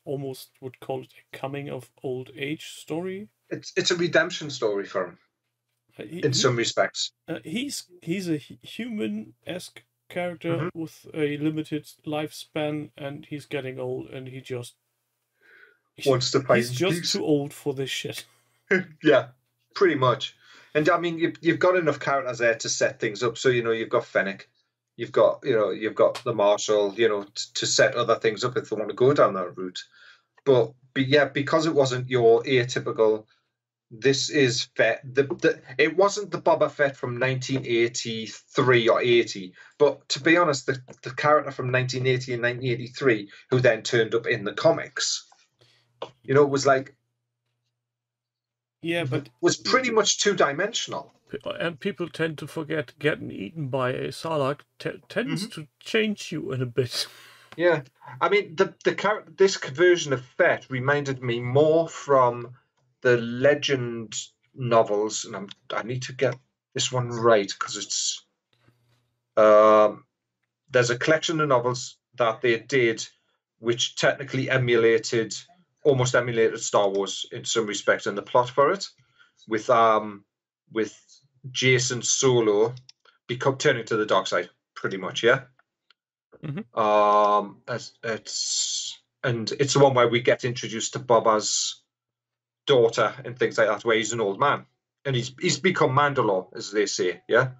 almost would call it a coming of old age story. It's a redemption story for him. In some respects, he's a human-esque character with a limited lifespan, and he's getting old, and he just wants to fight. He's just too old for this shit. Yeah, pretty much. And I mean, you've got enough characters there to set things up. So you've got Fennec, you've got the Marshal, to set other things up if they want to go down that route. But yeah, because it wasn't your atypical. This is Fett. It wasn't the Boba Fett from 1983 or 80, but to be honest, the character from 1980 and 1983 who then turned up in the comics, was like, but was pretty much 2-dimensional. And people tend to forget getting eaten by a Sarlacc tends to change you in a bit. Yeah, I mean this version of Fett reminded me more from the Legend novels, and I need to get this one right because it's there's a collection of novels that they did which technically almost emulated Star Wars in some respects in the plot for it, with Jason Solo turning to the dark side, pretty much, yeah. It's the one where we get introduced to Boba's daughter and things like that, where he's an old man and he's become Mandalore, as they say. Yeah,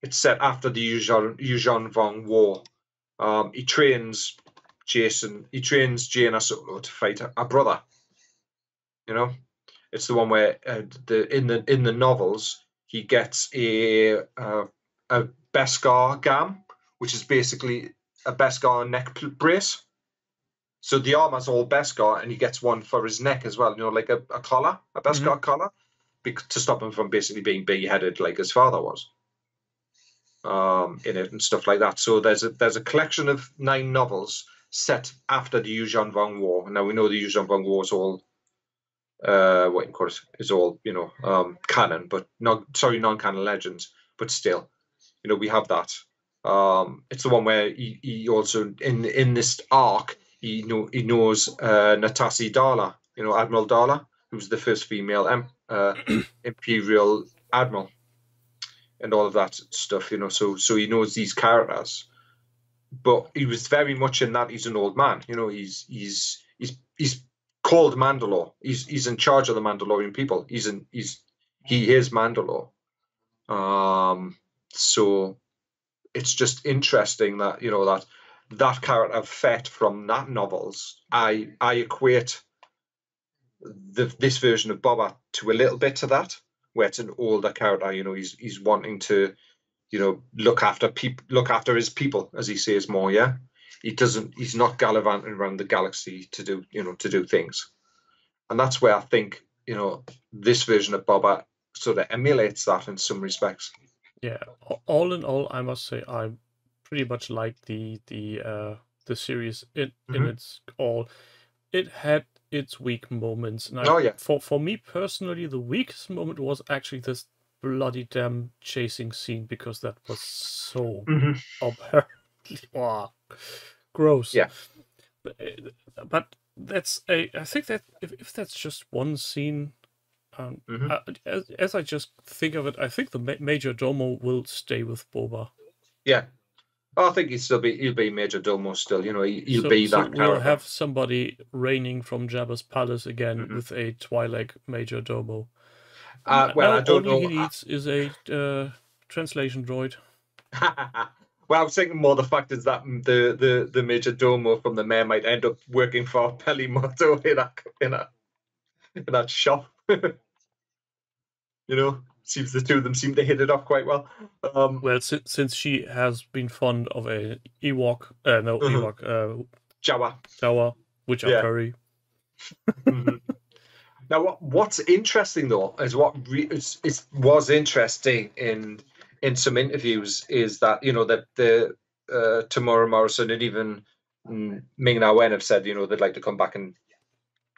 it's set after the Yuuzhan Vong War. He trains Jaina Solo to fight a brother. It's the one where in the novels he gets a Beskar gam, which is basically a Beskar neck brace. So the armor's all Beskar, and he gets one for his neck as well, like a collar, a Beskar collar, to stop him from basically being beheaded like his father was in it and stuff like that. So there's a collection of 9 novels set after the Yuuzhan Vong War. Now we know the Yuuzhan Vong War is all canon, but non-canon legends, but still, we have that. It's the one where he also in this arc. He knows Natasi Dala, Admiral Dala, who's the first female Imperial Admiral, and all of that stuff, you know. So he knows these characters, but he was very much in that he's an old man, you know. He's called Mandalore. He's in charge of the Mandalorian people. He is Mandalore. So it's just interesting that, you know, that character Fett from that novels, I equate this version of Boba to a little bit to that, where it's an older character, you know. He's wanting to, you know, look after his people, as he says more. Yeah, he's not gallivanting around the galaxy to do things. And that's where I think, you know, this version of Boba sort of emulates that in some respects. Yeah, all in all, I must say I pretty much like the series in its all. It had its weak moments, and for me personally, the weakest moment was actually this bloody damn chasing scene, because that was so apparently gross. Yeah, but I think that if that's just one scene. As I just think of it, I think the Major Domo will stay with Boba. Yeah, I think he'll be Major Domo still. You know, he'll be that character. We'll have somebody reigning from Jabba's palace again with a Twi'lek Major Domo. Well, I don't know. All he needs is a translation droid. Well, I was thinking more the fact is that the Major Domo from the mayor might end up working for Pelimoto in that shop. You know, seems the two of them seem to hit it off quite well. Well, since she has been fond of a Ewok, Jawa, which are furry. Now, what's interesting though is was interesting in some interviews is that, you know, that the Tamora Morrison and even Ming-Na Wen have said, you know, they'd like to come back and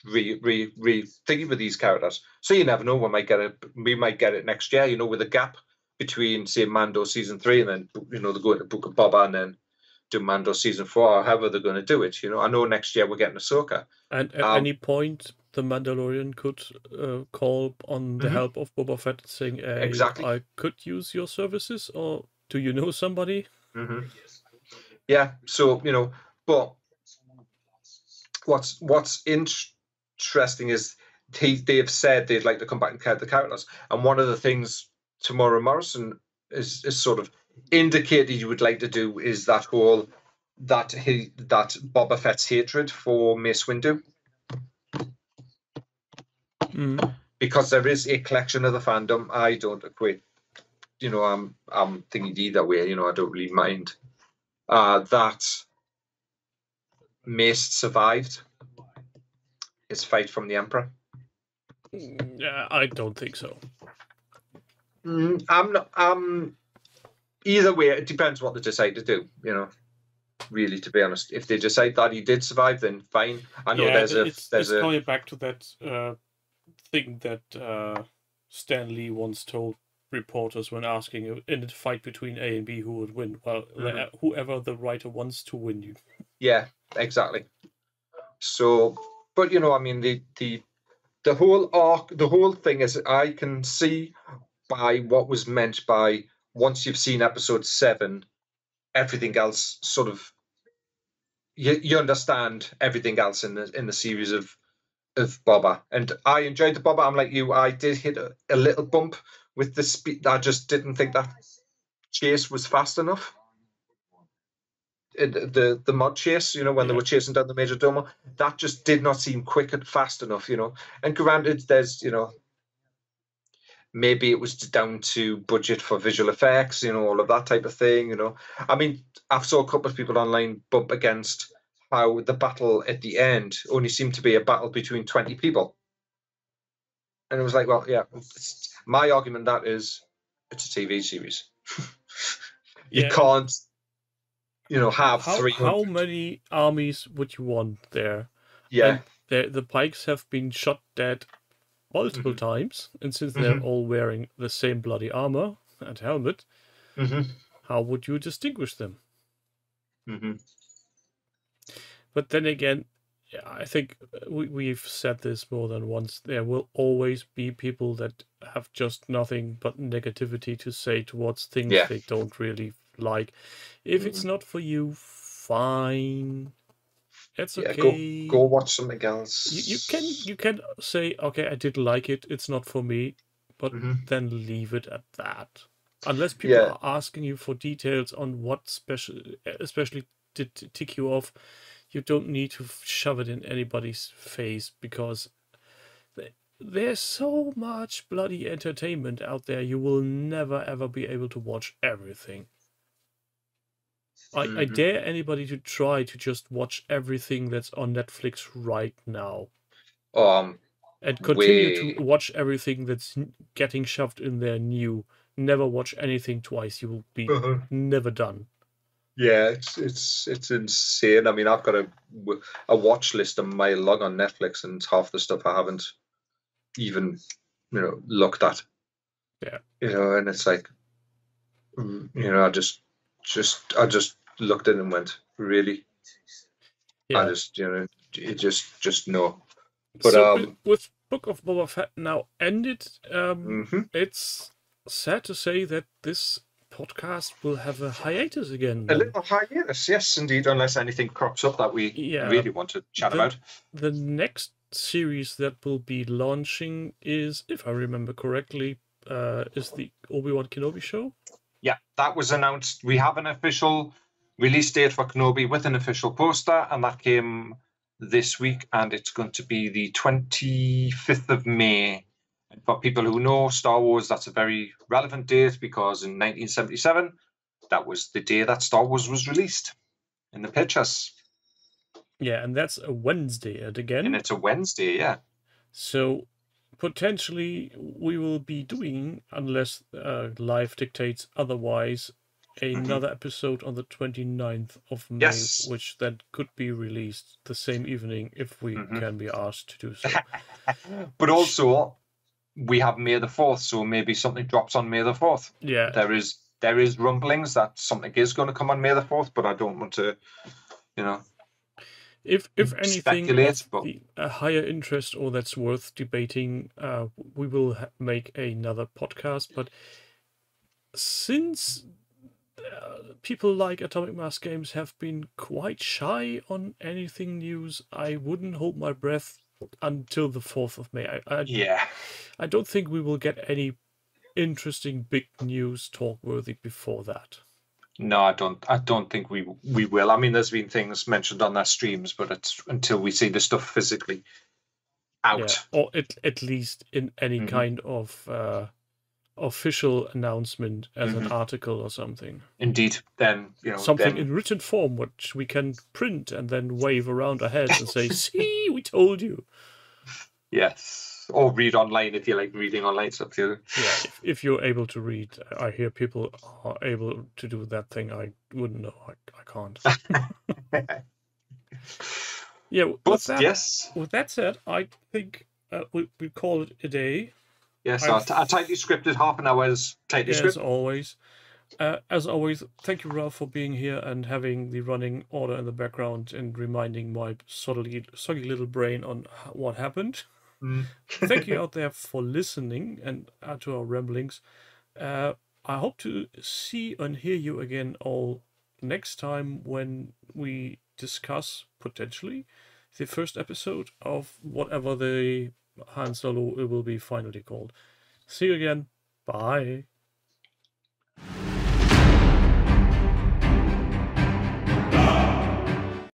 re-thinking with these characters. So you never know, we might get it next year, you know, with a gap between, say, Mando season 3 and then, you know, they're going to Book of Boba and then do Mando season 4, or however they're going to do it. You know, I know next year we're getting Ahsoka. And at any point, the Mandalorian could call on the help of Boba Fett, saying, exactly, I could use your services, or do you know somebody? Yeah, so, you know, but what's interesting is they've said they'd like to come back and count the characters, and one of the things Tamora Morrison is sort of indicated he would like to do is that Boba Fett's hatred for Mace Windu, because there is a collection of the fandom. I don't equate, you know, I'm thinking either way, you know, I don't really mind that Mace survived his fight from the Emperor. Yeah, I don't think so. I'm not. Either way, it depends what they decide to do. You know, really, to be honest, if they decide that he did survive, then fine. I know it's going back to that thing that Stan Lee once told reporters when asking in a fight between A and B who would win. Well, whoever the writer wants to win you. Yeah, exactly. So, but you know, I mean, the whole arc, the whole thing is, I can see by what was meant by, once you've seen episode 7, everything else sort of, you understand everything else in the series of Boba. And I enjoyed the Boba. I'm like you, I did hit a little bump with the speed. I just didn't think that chase was fast enough. The mod chase, you know, when they were chasing down the Major Domo, that just did not seem quick and fast enough, you know. And granted, there's, you know, maybe it was down to budget for visual effects, you know, all of that type of thing, you know. I mean, I've saw a couple of people online bump against how the battle at the end only seemed to be a battle between 20 people. And it was like, well, yeah, my argument that is, it's a TV series. You can't, you know, have 300. How many armies would you want there? Yeah. And the Pikes have been shot dead multiple times, and since they're all wearing the same bloody armor and helmet, how would you distinguish them? But then again, I think we've said this more than once. There will always be people that have just nothing but negativity to say towards things Yeah. they don't really like. If it's not for you, fine. It's Yeah, okay. go watch something else. You can say, okay, I didn't like it. It's not for me, but Mm-hmm. then leave it at that. Unless people Yeah. are asking you for details on what especially did tick you off, you don't need to shove it in anybody's face, because there's so much bloody entertainment out there. You will never ever be able to watch everything. I dare anybody to try to just watch everything that's on Netflix right now. And continue to watch everything that's getting shoved in there new. Never watch anything twice. You will be never done. Yeah, it's insane. I mean, I've got a watch list a mile long on Netflix, and half the stuff I haven't even looked at. Yeah. And it's like, I just looked in and went, really? Yeah. I just it just no. But so with Book of Boba Fett now ended, mhm. it's sad to say that this podcast will have a hiatus again. A little hiatus, yes, indeed, unless anything crops up that we really want to chat about. The next series that will be launching is, if I remember correctly, is the Obi-Wan Kenobi show. Yeah, that was announced. We have an official release date for Kenobi with an official poster, and that came this week, and it's going to be the 25th of May. And for people who know Star Wars, that's a very relevant date, because in 1977, that was the day that Star Wars was released in the pictures. Yeah, and that's a Wednesday again. And it's a Wednesday, yeah. So potentially we will be doing, unless life dictates otherwise, another episode on the 29th of May, yes. which then could be released the same evening if we can be asked to do so. But also, we have May the 4th, so maybe something drops on May the 4th. Yeah. There is rumblings that something is going to come on May the 4th, but I don't want to, If anything speculate, of a higher interest or that's worth debating, we will make another podcast. But since people like Atomic Mass Games have been quite shy on anything news, I wouldn't hold my breath until the 4th of May. I don't think we will get any interesting big news talk worthy before that. No, I don't think we will. I mean, there's been things mentioned on their streams, but it's until we see the stuff physically out. Yeah, or at least in any kind of official announcement as an article or something. Indeed. Then, something in written form which we can print and then wave around our heads and say, see, we told you. Yes. Or read online if you like reading online stuff. Yeah, if you're able to read. I hear people are able to do that thing. I wouldn't know. I can't. Yeah, with that said, I think we call it a day. Yes, our tightly scripted half an hour's tightly scripted. As always, thank you, Ralph, for being here and having the running order in the background and reminding my soggy little brain on what happened. Thank you out there for listening and to our ramblings. I hope to see and hear you again all next time when we discuss potentially the first episode of whatever the Han Solo will be finally called. See you again. Bye.